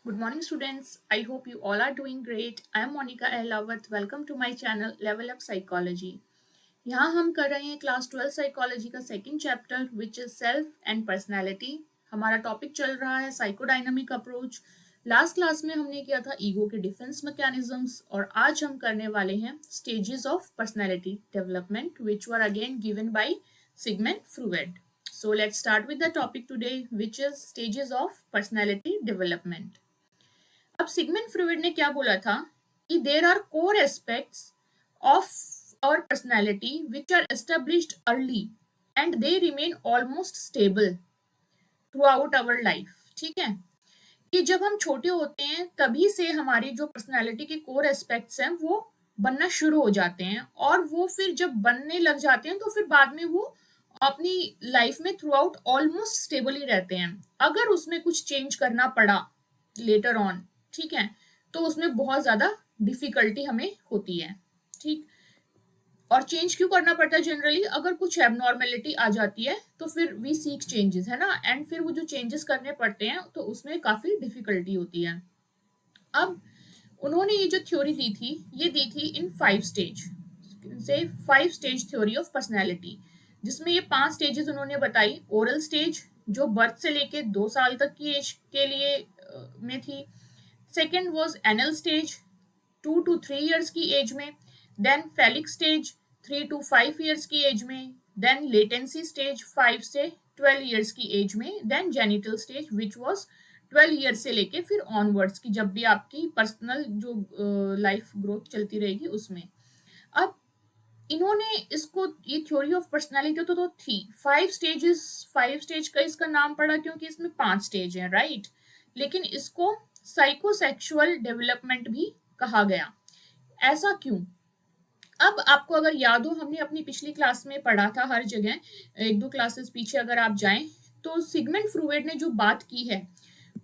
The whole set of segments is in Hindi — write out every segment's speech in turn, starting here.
Good morning, students. I hope you all are doing great. I am Monica L. Lawat. Welcome to my channel Level Up Psychology. यहाँ हम कर रहे हैं क्लास 12 साइकोलॉजी का second chapter which is self and personality. हमारा टॉपिक चल रहा है साइकोडायनामिक अप्रोच। लास्ट क्लास में हमने किया था ईगो के डिफेंस मैकेनिज्म्स और आज हम करने वाले हैं stages of personality development which were again given by Sigmund Freud. So let's start with the topic today, which is stages of personality development. अब सिगमंड फ्रॉइड ने क्या बोला था कि there are core aspects of our personality which are established early and they remain almost stable throughout our life. ठीक है, कि जब हम छोटे होते हैं तभी से हमारी जो पर्सनैलिटी के कोर एस्पेक्ट्स हैं वो बनना शुरू हो जाते हैं और वो फिर जब बनने लग जाते हैं तो फिर बाद में वो अपनी लाइफ में थ्रू आउट ऑलमोस्ट स्टेबल ही रहते हैं। अगर उसमें कुछ चेंज करना पड़ा लेटर ऑन, ठीक है, तो उसमें बहुत ज्यादा डिफिकल्टी हमें होती है। ठीक, और चेंज क्यों करना पड़ता है जनरली? अगर कुछ एबनॉर्मेलिटी आ जाती है तो फिर वी सीक चेंजेस, है ना, एंड फिर वो जो चेंजेस करने पड़ते हैं तो उसमें काफी डिफिकल्टी होती है। अब उन्होंने ये जो थ्योरी दी थी ये दी थी इन 5 स्टेज से 5 स्टेज थ्योरी ऑफ पर्सनैलिटी, जिसमें ये 5 स्टेजेस उन्होंने बताई। ओरल स्टेज जो बर्थ से लेके 2 साल तक की एज के लिए में थी। Second was anal stage 2 to 3 years की एज में। Then phallic stage 3 to 5 years की एज में। देन लेटेंसी स्टेज 5 से 12 years की एज में। Then genital stage which was 12 years से लेके फिर ऑनवर्ड्स की, जब भी आपकी पर्सनल जो लाइफ ग्रोथ चलती रहेगी उसमें। अब इन्होंने इसको ये थ्योरी ऑफ पर्सनालिटी तो थी 5 स्टेजेस। 5 स्टेज का इसका नाम पड़ा क्योंकि इसमें 5 स्टेज हैं, राइट। लेकिन इसको साइकोसेक्सुअल डेवलपमेंट भी कहा गया। ऐसा क्यों? अब आपको अगर याद हो, हमने अपनी पिछली क्लास में पढ़ा था, हर जगह 1-2 क्लासेस पीछे अगर आप जाएं तो सिगमंड फ्रूइड ने जो बात की है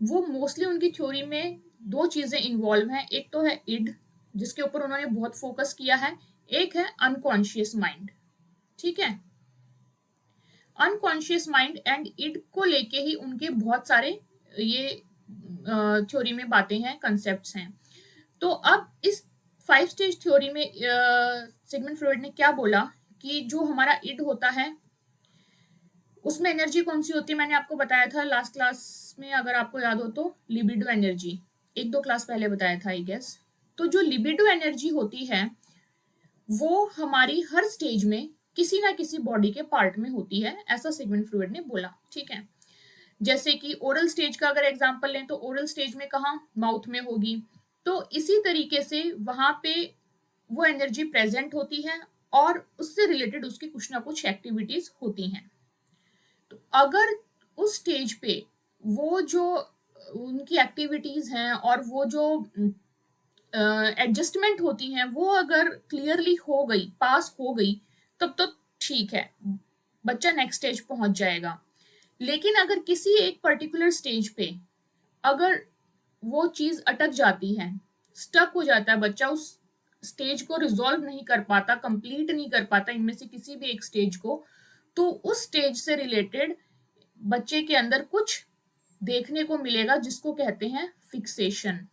वो मोस्टली उनकी थ्योरी में 2 चीजें इन्वॉल्व हैं। एक तो है इड, जिसके ऊपर उन्होंने बहुत फोकस किया है। एक है अनकॉन्शियस माइंड। ठीक है, अनकॉन्शियस माइंड एंड इड को लेके ही उनके बहुत सारे ये थ्योरी में बातें हैं, कंसेप्ट्स हैं। तो अब इस 5 स्टेज थ्योरी में सिगमंड फ्रॉइड ने क्या बोला कि जो हमारा इड होता है उसमें एनर्जी कौन सी होती है? मैंने आपको बताया था लास्ट क्लास में, अगर आपको याद हो तो, लिबिडो एनर्जी। 1-2 क्लास पहले बताया था आई गेस। तो जो लिबिडो एनर्जी होती है वो हमारी हर स्टेज में किसी ना किसी बॉडी के पार्ट में होती है, ऐसा सिगमंड फ्रॉइड ने बोला। ठीक है, जैसे कि ओरल स्टेज का अगर एग्जांपल लें तो ओरल स्टेज में कहाँ? माउथ में होगी। तो इसी तरीके से वहां पे वो एनर्जी प्रेजेंट होती है और उससे रिलेटेड उसकी कुछ ना कुछ एक्टिविटीज होती हैं। तो अगर उस स्टेज पे वो जो उनकी एक्टिविटीज हैं और वो जो एडजस्टमेंट होती हैं वो अगर क्लियरली हो गई, पास हो गई, तब तो ठीक है, बच्चा नेक्स्ट स्टेज पहुंच जाएगा। लेकिन अगर किसी एक पर्टिकुलर स्टेज पे अगर वो चीज अटक जाती है, स्टक हो जाता है, बच्चा उस स्टेज को रिजॉल्व नहीं कर पाता, कंप्लीट नहीं कर पाता इनमें से किसी भी एक स्टेज को, तो उस स्टेज से रिलेटेड बच्चे के अंदर कुछ देखने को मिलेगा जिसको कहते हैं फिक्सेशन।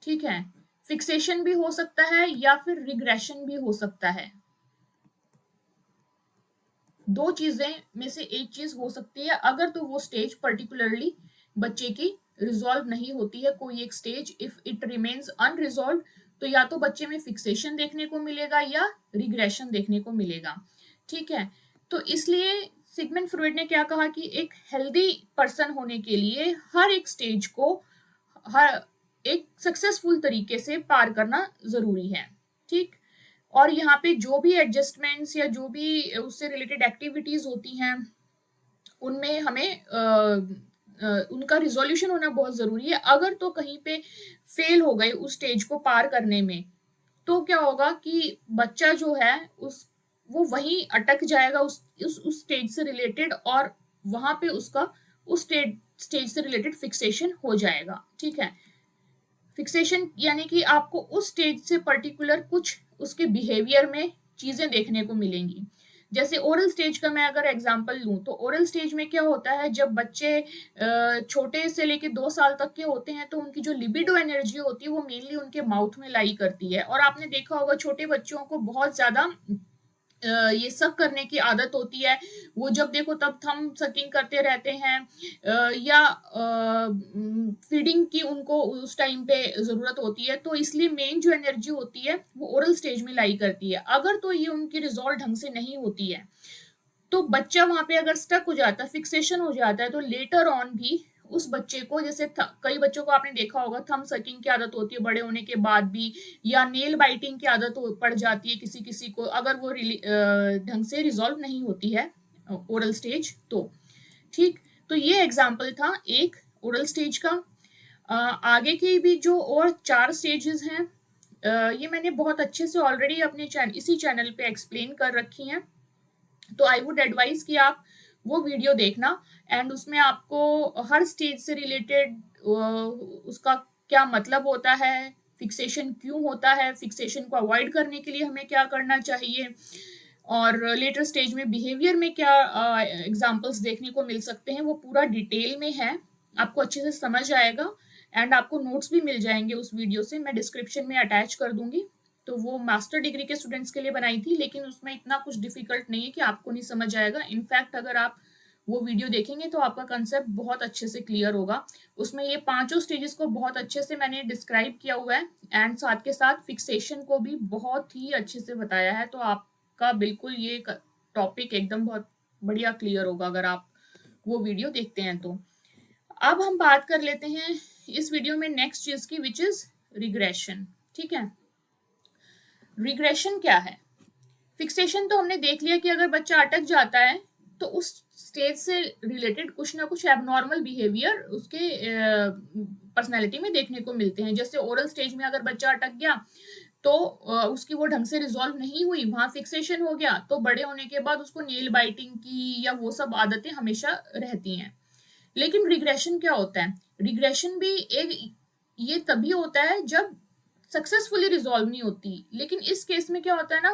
ठीक है, फिक्सेशन भी हो सकता है या फिर रिग्रेशन भी हो सकता है। 2 चीजें में से एक चीज हो सकती है अगर तो वो स्टेज पर्टिकुलरली बच्चे की रिजॉल्व नहीं होती है, कोई एक stage if it remains unresolved, तो या तो बच्चे में फिक्सेशन देखने को मिलेगा या रिग्रेशन देखने को मिलेगा। ठीक है, तो इसलिए सिगमंड फ्रॉइड ने क्या कहा कि एक हेल्दी पर्सन होने के लिए हर एक स्टेज को हर एक सक्सेसफुल तरीके से पार करना जरूरी है। ठीक, और यहाँ पे जो भी एडजस्टमेंट्स या जो भी उससे रिलेटेड एक्टिविटीज होती हैं उनमें हमें उनका रिजोल्यूशन होना बहुत जरूरी है। अगर तो कहीं पे फेल हो गए उस स्टेज को पार करने में, तो क्या होगा कि बच्चा जो है उस वो वहीं अटक जाएगा उस स्टेज से रिलेटेड, और वहां पे उसका उस स्टेज से रिलेटेड फिक्सेशन हो जाएगा। ठीक है, फिक्सेशन यानी कि आपको उस स्टेज से पर्टिकुलर कुछ उसके बिहेवियर में चीजें देखने को मिलेंगी। जैसे ओरल स्टेज का मैं अगर एग्जांपल लूं तो ओरल स्टेज में क्या होता है, जब बच्चे छोटे से लेके 2 साल तक के होते हैं तो उनकी जो लिबिडो एनर्जी होती है वो मेनली उनके माउथ में लाई करती है। और आपने देखा होगा छोटे बच्चों को बहुत ज्यादा ये सब करने की आदत होती है। वो जब देखो तब थंब सकिंग करते रहते हैं, या फीडिंग की उनको उस टाइम पे जरूरत होती है। तो इसलिए मेन जो एनर्जी होती है वो ओरल स्टेज में लाई करती है। अगर तो ये उनकी रिजॉल्व ढंग से नहीं होती है तो बच्चा वहां पे अगर स्टक हो जाता है, फिक्सेशन हो जाता है, तो लेटर ऑन भी उस बच्चे को, जैसे कई बच्चों को आपने देखा होगा थंब सकिंग की आदत होती है बड़े होने के बाद भी, या नेल बाइटिंग की आदत पड़ जाती है किसी किसी को, अगर वो ढंग से रिजॉल्व नहीं होती है ओरल स्टेज तो। ठीक, तो ये एग्जाम्पल था एक ओरल स्टेज का। आगे की भी जो और 4 स्टेजेस हैं, ये मैंने बहुत अच्छे से ऑलरेडी अपने इसी चैनल पे एक्सप्लेन कर रखी हैं। तो आई वुड एडवाइज कि आप वो वीडियो देखना, एंड उसमें आपको हर स्टेज से रिलेटेड उसका क्या मतलब होता है, फिक्सेशन क्यों होता है, फिक्सेशन को अवॉइड करने के लिए हमें क्या करना चाहिए, और लेटर स्टेज में बिहेवियर में क्या एग्जाम्पल्स देखने को मिल सकते हैं, वो पूरा डिटेल में है, आपको अच्छे से समझ आएगा। एंड आपको नोट्स भी मिल जाएंगे उस वीडियो से, मैं डिस्क्रिप्शन में अटैच कर दूंगी। तो वो मास्टर डिग्री के स्टूडेंट्स के लिए बनाई थी, लेकिन उसमें इतना कुछ डिफिकल्ट नहीं है कि आपको नहीं समझ आएगा। इनफैक्ट अगर आप वो वीडियो देखेंगे तो आपका कंसेप्ट बहुत अच्छे से क्लियर होगा। उसमें ये 5 स्टेजेस को बहुत अच्छे से मैंने डिस्क्राइब किया हुआ है, एंड साथ के साथ फिक्सेशन को भी बहुत ही अच्छे से बताया है। तो आपका बिल्कुल ये टॉपिक एकदम बहुत बढ़िया क्लियर होगा अगर आप वो वीडियो देखते हैं तो। अब हम बात कर लेते हैं इस वीडियो में नेक्स्ट चीज की, विच इज रिग्रेशन। ठीक है, रिग्रेशन क्या है? फिक्सेशन तो हमने देख लिया कि अगर बच्चा अटक जाता है तो उस स्टेज से रिलेटेड कुछ ना कुछ एबनॉर्मल बिहेवियर उसके पर्सनैलिटी में देखने को मिलते हैं। जैसे ओरल स्टेज में अगर बच्चा अटक गया तो उसकी वो ढंग से रिजॉल्व नहीं हुई, वहां फिक्सेशन हो गया, तो बड़े होने के बाद उसको नेल बाइटिंग की या वो सब आदतें हमेशा रहती हैं। लेकिन रिग्रेशन क्या होता है? रिग्रेशन भी एक ये तभी होता है जब सक्सेसफुली रिजॉल्व नहीं होती। लेकिन इस केस में क्या होता है ना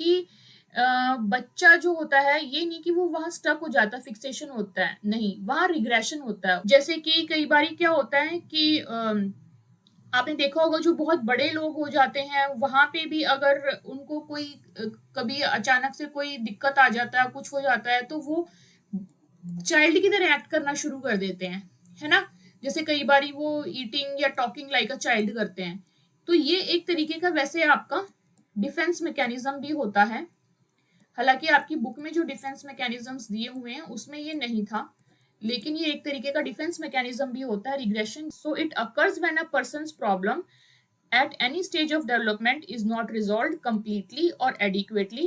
कि बच्चा जो होता है ये नहीं कि वो वहां स्टक हो जाता, फिक्सेशन होता है, नहीं, वहां रिग्रेशन होता है। जैसे कि कई बार क्या होता है कि आपने देखा होगा जो बहुत बड़े लोग हो जाते हैं वहां पे भी अगर उनको कोई कभी अचानक से कोई दिक्कत आ जाता है, कुछ हो जाता है, तो वो चाइल्ड की तरह एक्ट करना शुरू कर देते हैं, है ना। जैसे कई बार वो ईटिंग या टॉकिंग लाइक अ चाइल्ड करते हैं। तो ये एक तरीके का वैसे आपका डिफेंस मैकेनिज्म भी होता है। हालांकि आपकी बुक में जो डिफेंस मैकेनिज्म्स दिए हुए हैं उसमें ये नहीं था, लेकिन ये एक तरीके का डिफेंस मैकेनिज्म भी होता है regression. So it occurs when a persons problem at any stage of development is not resolved completely or adequately,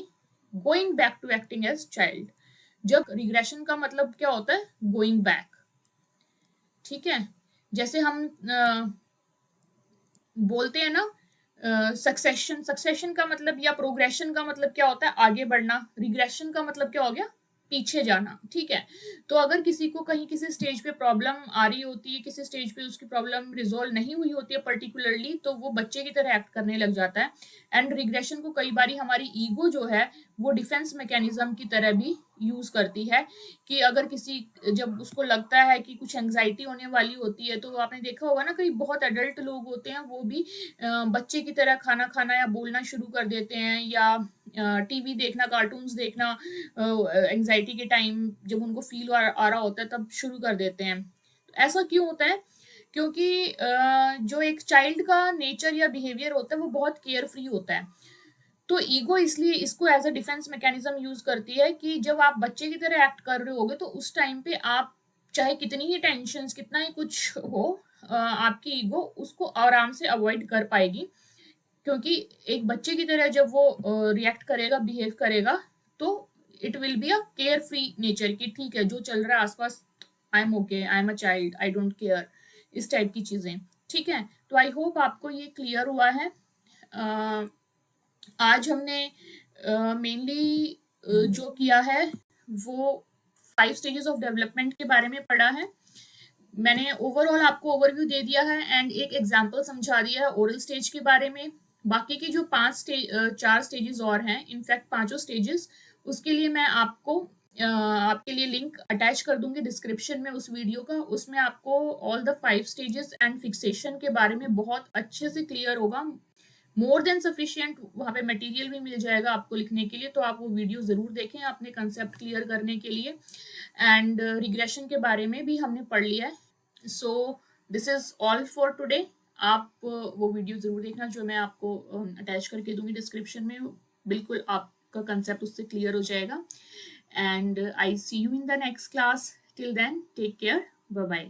going back to acting as child। जब रिग्रेशन का मतलब क्या होता है? Going back. ठीक है, जैसे हम बोलते हैं ना सक्सेशन, सक्सेशन का मतलब या प्रोग्रेशन का मतलब क्या होता है? आगे बढ़ना। रिग्रेशन का मतलब क्या हो गया? पीछे जाना। ठीक है, तो अगर किसी को कहीं किसी स्टेज पे प्रॉब्लम आ रही होती है, किसी स्टेज पे उसकी प्रॉब्लम रिजोल्व नहीं हुई होती है पर्टिकुलरली, तो वो बच्चे की तरह एक्ट करने लग जाता है। एंड रिग्रेशन को कई बार हमारी ईगो जो है वो डिफेंस मैकेनिज्म की तरह भी यूज करती है कि अगर किसी, जब उसको लगता है कि कुछ एंग्जाइटी होने वाली होती है, तो आपने देखा होगा ना कई बहुत एडल्ट लोग होते हैं वो भी बच्चे की तरह खाना खाना या बोलना शुरू कर देते हैं, या टीवी देखना, कार्टून्स देखना एंग्जाइटी के टाइम जब उनको फील आ रहा होता है तब शुरू कर देते हैं। तो ऐसा क्यों होता है? क्योंकि जो एक चाइल्ड का नेचर या बिहेवियर होता है वो बहुत केयर फ्री होता है। तो ईगो इसलिए इसको as a defence mechanism use करती है कि जब आप बच्चे की तरह एक्ट कर रहे होगे तो उस टाइम पे आप चाहे कितनी ही टेंशन, कितना ही कुछ हो, आपकी ईगो उसको आराम से अवॉइड कर पाएगी। क्योंकि एक बच्चे की तरह जब वो रिएक्ट करेगा, बिहेव करेगा, तो it will be a care free nature की, ठीक है जो चल रहा है आसपास, I am okay, I am a child, I don't care, इस टाइप की चीजें। ठीक है, तो आई होप आपको ये क्लियर हुआ है। आज हमने मेनली जो किया है वो 5 स्टेजेस ऑफ डेवलपमेंट के बारे में पढ़ा है। मैंने ओवरऑल आपको ओवरव्यू दे दिया है एंड एक एग्जांपल समझा दिया है ओरल स्टेज के बारे में। बाकी की जो 4 स्टेजेस और हैं, इनफैक्ट 5 स्टेजेस उसके लिए मैं आपके लिए लिंक अटैच कर दूंगी डिस्क्रिप्शन में उस वीडियो का। उसमें आपको all the 5 stages and fixation के बारे में बहुत अच्छे से क्लियर होगा। मोर देन सफिशिएंट वहाँ पे मटेरियल भी मिल जाएगा आपको लिखने के लिए, तो आप वो वीडियो ज़रूर देखें अपने कंसेप्ट क्लियर करने के लिए। एंड रिग्रेशन के बारे में भी हमने पढ़ लिया है। So this is all for today. आप वो वीडियो ज़रूर देखना जो मैं आपको अटैच करके दूंगी डिस्क्रिप्शन में। बिल्कुल आपका कंसेप्ट उससे क्लियर हो जाएगा। And I see you in the next class. Till then take care, bye bye.